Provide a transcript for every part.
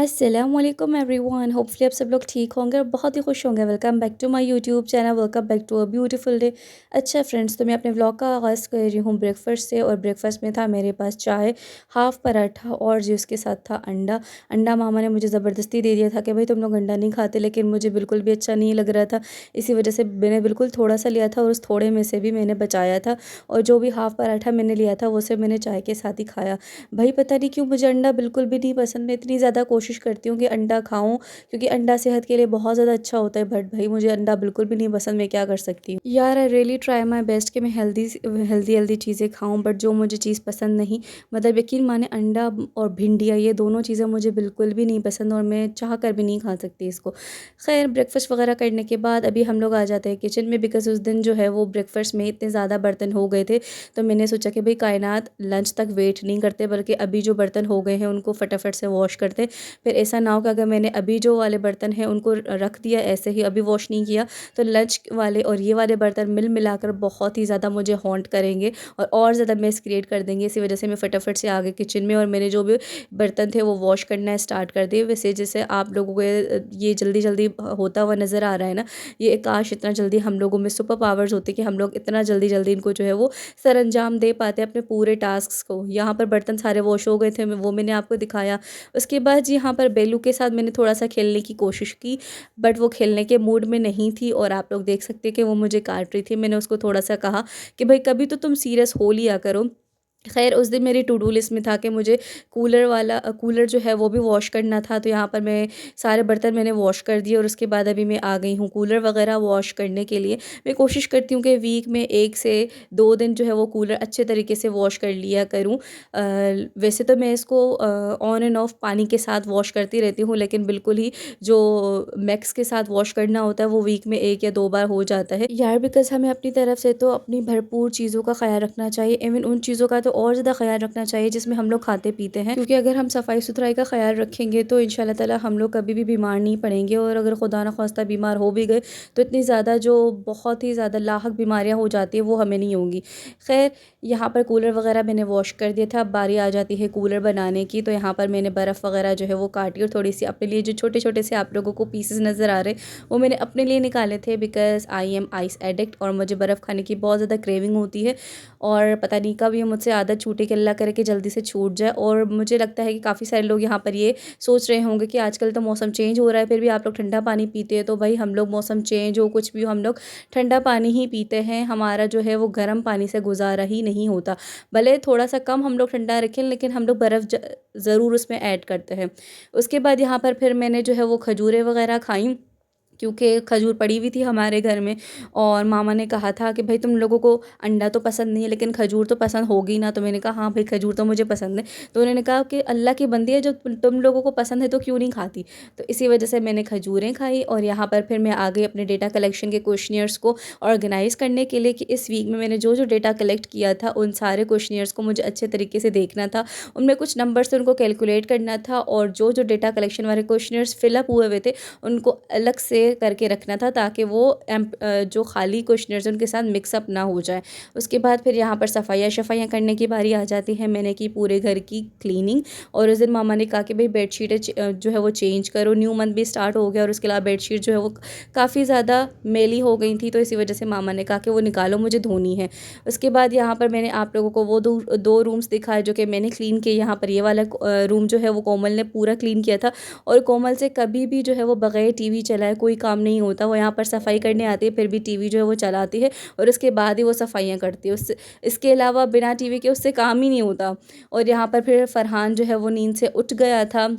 अस्सलामुअलैकुम everyone, hopefully आप सब लोग ठीक होंगे और बहुत ही खुश होंगे। Welcome back to my YouTube channel, welcome back to a beautiful day. अच्छा फ्रेंड्स, तो मैं अपने व्लॉग का आगाज़ कर रही हूँ ब्रेकफास्ट से। और ब्रेकफास्ट में था मेरे पास चाय, हाफ़ पराठा और जी उसके साथ था अंडा। अंडा मामा ने मुझे ज़बरदस्ती दे दिया था कि भाई तुम लोग अंडा नहीं खाते, लेकिन मुझे बिल्कुल भी अच्छा नहीं लग रहा था। इसी वजह से मैंने बिल्कुल थोड़ा सा लिया था और उस थोड़े में से भी मैंने बचाया था। और जो भी हाफ़ पराठा मैंने लिया था वो सब मैंने चाय के साथ ही खाया। भाई पता नहीं क्यों मुझे अंडा बिल्कुल भी नहीं पसंद। मैं इतनी ज़्यादा कोशिश करती हूँ कि अंडा खाऊं, क्योंकि अंडा सेहत के लिए बहुत ज़्यादा अच्छा होता है, बट भाई मुझे अंडा बिल्कुल भी नहीं पसंद। मैं क्या कर सकती हूँ यार। I really try my best कि मैं हेल्दी हेल्दी हेल्दी चीज़ें खाऊं, बट जो मुझे चीज़ पसंद नहीं, मतलब यकीन माने अंडा और भिंडिया, ये दोनों चीज़ें मुझे बिल्कुल भी नहीं पसंद और मैं चाह कर भी नहीं खा सकती इसको। खैर, ब्रेकफास्ट वगैरह करने के बाद अभी हम लोग आ जाते हैं किचन में, बिकॉज़ उस दिन जो है वो ब्रेकफास्ट में इतने ज़्यादा बर्तन हो गए थे। तो मैंने सोचा कि भाई कायनात लंच तक वेट नहीं करते, बल्कि अभी जो बर्तन हो गए हैं उनको फटाफट से वॉश करते। फिर ऐसा ना हो कि अगर मैंने अभी जो वाले बर्तन हैं उनको रख दिया ऐसे ही, अभी वॉश नहीं किया, तो लंच वाले और ये वाले बर्तन मिल मिलाकर बहुत ही ज़्यादा मुझे हॉन्ट करेंगे और ज़्यादा मेस क्रिएट कर देंगे। इसी वजह से मैं फटाफट से आ गई किचन में और मैंने जो भी बर्तन थे वो वॉश करना स्टार्ट कर दिए। वैसे जैसे आप लोगों को ये जल्दी जल्दी होता हुआ नज़र आ रहा है ना, ये काश इतना जल्दी हम लोगों में सुपर पावर्स होते कि हम लोग इतना जल्दी जल्दी इनको जो है वो सरअंजाम दे पाते अपने पूरे टास्क्स को। यहाँ पर बर्तन सारे वॉश हो गए थे, वो मैंने आपको दिखाया। उसके बाद यहाँ पर बेलू के साथ मैंने थोड़ा सा खेलने की कोशिश की, बट वो खेलने के मूड में नहीं थी और आप लोग देख सकते हैं कि वो मुझे काट रही थी। मैंने उसको थोड़ा सा कहा कि भाई कभी तो तुम सीरियस हो लिया करो। खैर, उस दिन मेरी टू डू लिस्ट में था कि मुझे कूलर जो है वो भी वॉश करना था। तो यहाँ पर मैं सारे बर्तन मैंने वॉश कर दिए और उसके बाद अभी मैं आ गई हूँ कूलर वगैरह वॉश करने के लिए। मैं कोशिश करती हूँ कि वीक में 1 से 2 दिन जो है वो कूलर अच्छे तरीके से वॉश कर लिया करूँ। वैसे तो मैं इसको ऑन एंड ऑफ पानी के साथ वॉश करती रहती हूँ, लेकिन बिल्कुल ही जो मैक्स के साथ वॉश करना होता है वो वीक में 1 या 2 बार हो जाता है यार। बिकॉज़ हमें अपनी तरफ से तो अपनी भरपूर चीज़ों का ख्याल रखना चाहिए, इवन उन चीज़ों का तो और ज़्यादा ख्याल रखना चाहिए जिसमें हम लोग खाते पीते हैं, क्योंकि अगर हम सफाई सुथराई का ख्याल रखेंगे तो इंशाल्लाह ताला हम लोग कभी भी बीमार नहीं पड़ेंगे। और अगर खुदा न खास्ता बीमार हो भी गए तो इतनी ज़्यादा जो बहुत ही ज़्यादा लाहक बीमारियाँ हो जाती है वो हमें नहीं होंगी। खैर, यहाँ पर कूलर वगैरह मैंने वॉश कर दिया था। अब बारी आ जाती है कूलर बनाने की। तो यहाँ पर मैंने बर्फ़ वगैरह जो है वो काटी और थोड़ी सी अपने लिए जो छोटे छोटे से आप लोगों को पीसेस नज़र आ रहे वो मैंने अपने लिए निकाले थे, because I am ice addict और मुझे बर्फ़ खाने की बहुत ज़्यादा क्रेविंग होती है। और पता नहीं कब ये मुझसे आदत छूटे कि अल्लाह करे कि जल्दी से छूट जाए। और मुझे लगता है कि काफ़ी सारे लोग यहाँ पर ये सोच रहे होंगे कि आजकल तो मौसम चेंज हो रहा है फिर भी आप लोग ठंडा पानी पीते हैं। तो भाई हम लोग मौसम चेंज हो कुछ भी हो, हम लोग ठंडा पानी ही पीते हैं। हमारा जो है वो गर्म पानी से गुजारा ही नहीं होता। भले थोड़ा सा कम हम लोग ठंडा रखें, लेकिन हम लोग बर्फ़ ज़रूर उसमें ऐड करते हैं। उसके बाद यहाँ पर फिर मैंने जो है वो खजूरें वगैरह खाई, क्योंकि खजूर पड़ी हुई थी हमारे घर में। और मामा ने कहा था कि भाई तुम लोगों को अंडा तो पसंद नहीं है लेकिन खजूर तो पसंद होगी ना। तो मैंने कहा हाँ भाई, खजूर तो मुझे पसंद है। तो उन्होंने कहा कि अल्लाह की बंदी है, जो तुम लोगों को पसंद है तो क्यों नहीं खाती। तो इसी वजह से मैंने खजूरें खाई। और यहाँ पर फिर मैं आ गई अपने डेटा कलेक्शन के क्वेश्चनियर्स को ऑर्गेनाइज़ करने के लिए, कि इस वीक में मैंने जो जो डेटा कलेक्ट किया था उन सारे क्वेश्चनियर्स को मुझे अच्छे तरीके से देखना था। उनमें कुछ नंबर से उनको कैलकुलेट करना था और जो जो डेटा कलेक्शन वाले क्वेश्चनियर्स फिलअप हुए हुए थे उनको अलग से करके रखना था, ताकि वो जो खाली क्वेश्चनर्स उनके साथ मिक्सअप ना हो जाए। उसके बाद फिर यहाँ पर सफाइयाँ करने की बारी आ जाती है। मैंने की पूरे घर की क्लीनिंग। और उस दिन मामा ने कहा कि भाई बेडशीटें जो है वो चेंज करो, न्यू मंथ भी स्टार्ट हो गया और उसके अलावा बेडशीट जो है वो काफ़ी ज़्यादा मैली हो गई थी। तो इसी वजह से मामा ने कहा कि वो निकालो, मुझे धोनी है। उसके बाद यहाँ पर मैंने आप लोगों को वो दो रूम्स दिखाए जो कि मैंने क्लीन किए। यहाँ पर ये वाला रूम जो है वो कोमल ने पूरा क्लीन किया था। और कोमल से कभी भी जो है वो बगैर टीवी चलाए कोई काम नहीं होता। वो यहाँ पर सफाई करने आती है फिर भी टीवी जो है वो चलाती है और उसके बाद ही वो सफाइयाँ करती है। उससे इसके अलावा बिना टीवी के उससे काम ही नहीं होता। और यहाँ पर फिर फरहान जो है वो नींद से उठ गया था।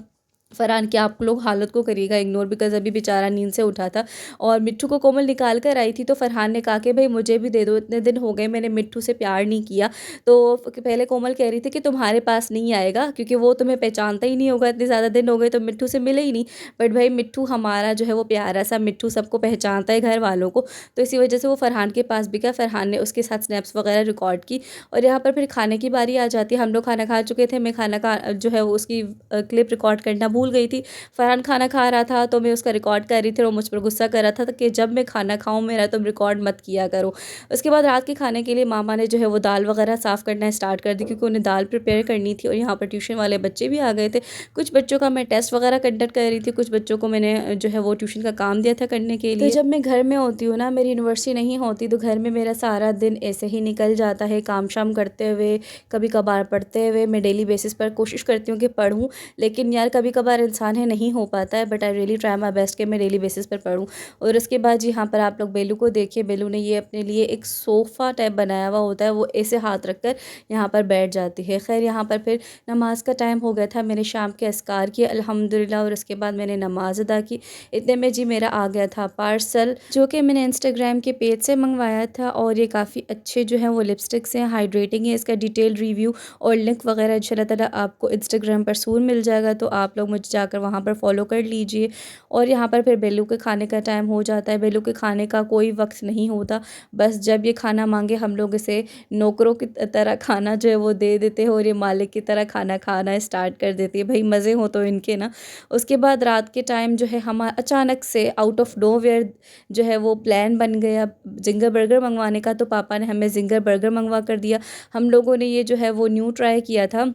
फरहान की आप लोग हालत को करिएगा इग्नोर, बिकॉज़ अभी बेचारा नींद से उठा था। और मिट्ठू को कोमल निकाल कर आई थी, तो फरहान ने कहा कि भाई मुझे भी दे दो, इतने दिन हो गए मैंने मिट्ठू से प्यार नहीं किया। तो पहले कोमल कह रही थी कि तुम्हारे पास नहीं आएगा क्योंकि वो तुम्हें पहचानता ही नहीं होगा, इतने ज़्यादा दिन हो गए तो मिट्ठू से मिले ही नहीं। बट भाई मिट्ठू हमारा जो है वो प्यारा सा मिट्ठू सबको पहचानता है, घर वालों को। तो इसी वजह से वो फरहान के पास भी गया। फरहान ने उसके साथ स्नैप्स वगैरह रिकॉर्ड की। और यहाँ पर फिर खाने की बारी आ जाती है। हम लोग खाना खा चुके थे, मैं खाना का जो है वो उसकी क्लिप रिकॉर्ड करना भूल भूल गई थी। फ़रहान खाना खा रहा था तो मैं उसका रिकॉर्ड कर रही थी और मुझ पर गुस्सा कर रहा था कि जब मैं खाना खाऊँ मेरा तुम रिकॉर्ड मत किया करो। उसके बाद रात के खाने के लिए मामा ने जो है वो दाल वगैरह साफ़ करना स्टार्ट कर दी, क्योंकि उन्हें दाल प्रिपेयर करनी थी और यहाँ पर ट्यूशन वाले बच्चे भी आ गए थे। कुछ बच्चों का मैं टेस्ट वगैरह कंडक्ट कर रही थी, कुछ बच्चों को मैंने जो है वो ट्यूशन का काम दिया था करने के लिए। तो जब मैं घर में होती हूँ ना, मेरी यूनिवर्सिटी नहीं होती, तो घर में मेरा सारा दिन ऐसे ही निकल जाता है काम शाम करते हुए, कभी कभार पढ़ते हुए। मैं डेली बेसिस पर कोशिश करती हूँ कि पढूँ, लेकिन यार कभी कभार इंसान है नहीं हो पाता है, but I really try my best कि मैं डेली बेसिस पर पढूँ। और उसके बाद यहाँ पर आप लोग बेलू को देखिए, बेलू ने ये अपने लिए एक सोफ़ा टाइप बनाया हुआ होता है, वो ऐसे हाथ रख कर यहाँ पर बैठ जाती है। खैर यहाँ पर फिर नमाज का टाइम हो गया था, मैंने शाम के अस्कार किए अल्हम्दुलिल्लाह, और उसके बाद मैंने नमाज अदा की। इतने में जी मेरा आ गया था पार्सल, जो कि मैंने इंस्टाग्राम के पेज से मंगवाया था। और ये काफ़ी अच्छे जो हैं वो लिपस्टिक्स हैं, हाइड्रेटिंग है। इसका डिटेल रिव्यू और लिंक वगैरह इंशाल्लाह ताला आपको इंस्टाग्राम पर सून मिल जाएगा, तो आप लोग मुझे जाकर वहाँ पर फॉलो कर लीजिए। और यहाँ पर फिर बेलू के खाने का टाइम हो जाता है। बेलू के खाने का कोई वक्त नहीं होता, बस जब ये खाना मांगे हम लोग इसे नौकरों की तरह खाना जो है वो दे देते हैं और ये मालिक की तरह खाना खाना स्टार्ट कर देती है। भाई मज़े हो तो इनके ना। उसके बाद रात के टाइम जो है हम अचानक से आउट ऑफ नोवेयर जो है वो प्लान बन गया जिंगर बर्गर मंगवाने का, तो पापा ने हमें जिंगर बर्गर मंगवा कर दिया। हम लोगों ने ये जो है वो न्यू ट्राई किया था।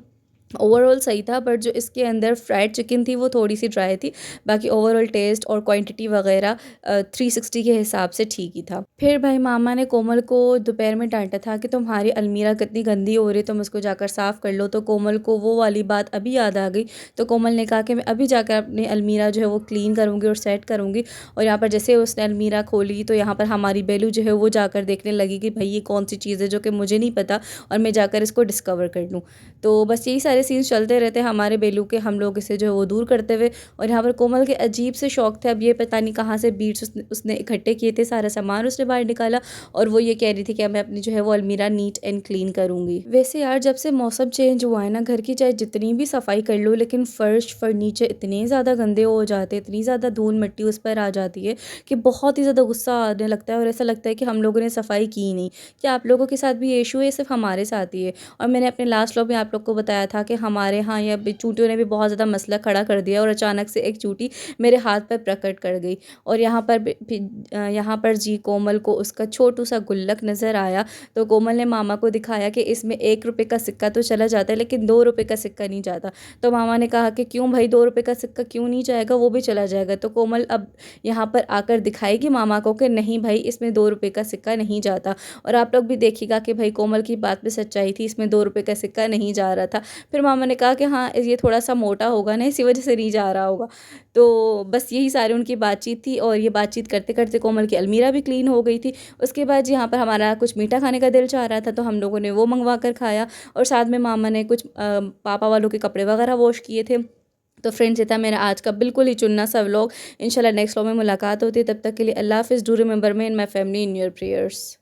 ओवरऑल सही था, बट जो इसके अंदर फ्राइड चिकन थी वो थोड़ी सी ड्राई थी। बाकी ओवरऑल टेस्ट और क्वांटिटी वगैरह 360 के हिसाब से ठीक ही था। फिर भाई मामा ने कोमल को दोपहर में डांटा था कि तुम्हारी अलमीरा कितनी गंदी हो रही, तुम उसको जाकर साफ़ कर लो। तो कोमल को वो वाली बात अभी याद आ गई, तो कोमल ने कहा कि मैं अभी जाकर अपनी अलमीरा जो है वो क्लीन करूँगी और सेट करूँगी। और यहाँ पर जैसे उसने अलमीरा खोली तो यहाँ पर हमारी बेलू जो है वो जाकर देखने लगी कि भाई ये कौन सी चीज़ है जो कि मुझे नहीं पता, और मैं जाकर इसको डिस्कवर कर लूँ। तो बस यही सारे सीन्स चलते रहते हैं हमारे बेलू के, हम लोग इसे जो है वो दूर करते हुए। और यहाँ पर कोमल के अजीब से शौक थे, अब ये पता नहीं कहाँ से बीट्स उसने इकट्ठे किए थे, सारा सामान उसने बाहर निकाला और वो ये कह रही थी कि मैं अपनी जो है वो अलमीरा नीट एंड क्लीन करूँगी। वैसे यार जब से मौसम चेंज हुआ है ना, घर की चाहे जितनी भी सफाई कर लो, लेकिन फर्श फर्नीचर इतने ज़्यादा गंदे हो जाते हैं, इतनी ज़्यादा धूल मिट्टी उस पर आ जाती है कि बहुत ही ज़्यादा गुस्सा आने लगता है और ऐसा लगता है कि हम लोगों ने सफाई की नहीं। क्या आप लोगों के साथ भी ये इशू है, सिर्फ हमारे साथ ही है? और मैंने अपने लास्ट व्लॉग में आप लोग को बताया था कि हमारे यहाँ या चूंटियों ने भी बहुत ज़्यादा मसला खड़ा कर दिया, और अचानक से एक चूंटी मेरे हाथ पर प्रकट कर गई। और यहाँ पर जी कोमल को उसका छोटू सा गुल्लक नज़र आया, तो कोमल ने मामा को दिखाया कि इसमें 1 रुपये का सिक्का तो चला जाता है, लेकिन 2 रुपये का सिक्का नहीं जाता। तो मामा ने कहा कि क्यों भाई, 2 रुपये का सिक्का क्यों नहीं जाएगा, वो भी चला जाएगा। तो कोमल अब यहाँ पर आकर दिखाएगी मामा को कि नहीं भाई, इसमें 2 रुपये का सिक्का नहीं जाता। और आप लोग भी देखिएगा कि भाई कोमल की बात में सच्चाई थी, इसमें 2 रुपये का सिक्का नहीं जा रहा था। फिर मामा ने कहा कि हाँ ये थोड़ा सा मोटा होगा ना, इसी वजह से नहीं जा रहा होगा। तो बस यही सारी उनकी बातचीत थी, और ये बातचीत करते करते कोमल की अलमीरा भी क्लीन हो गई थी। उसके बाद यहाँ पर हमारा कुछ मीठा खाने का दिल चाह रहा था, तो हम लोगों ने वो मंगवा कर खाया, और साथ में मामा ने कुछ पापा वालों के कपड़े वगैरह वॉश किए थे। तो फ्रेंड्स, ये था मेरा आज का बिल्कुल ही चुनना सा व्लॉग। इंशाल्लाह नेक्स्ट व्लॉग में मुलाकात होती है, तब तक के लिए अल्लाह हाफ़िज़। Do remember me and my family in your prayers.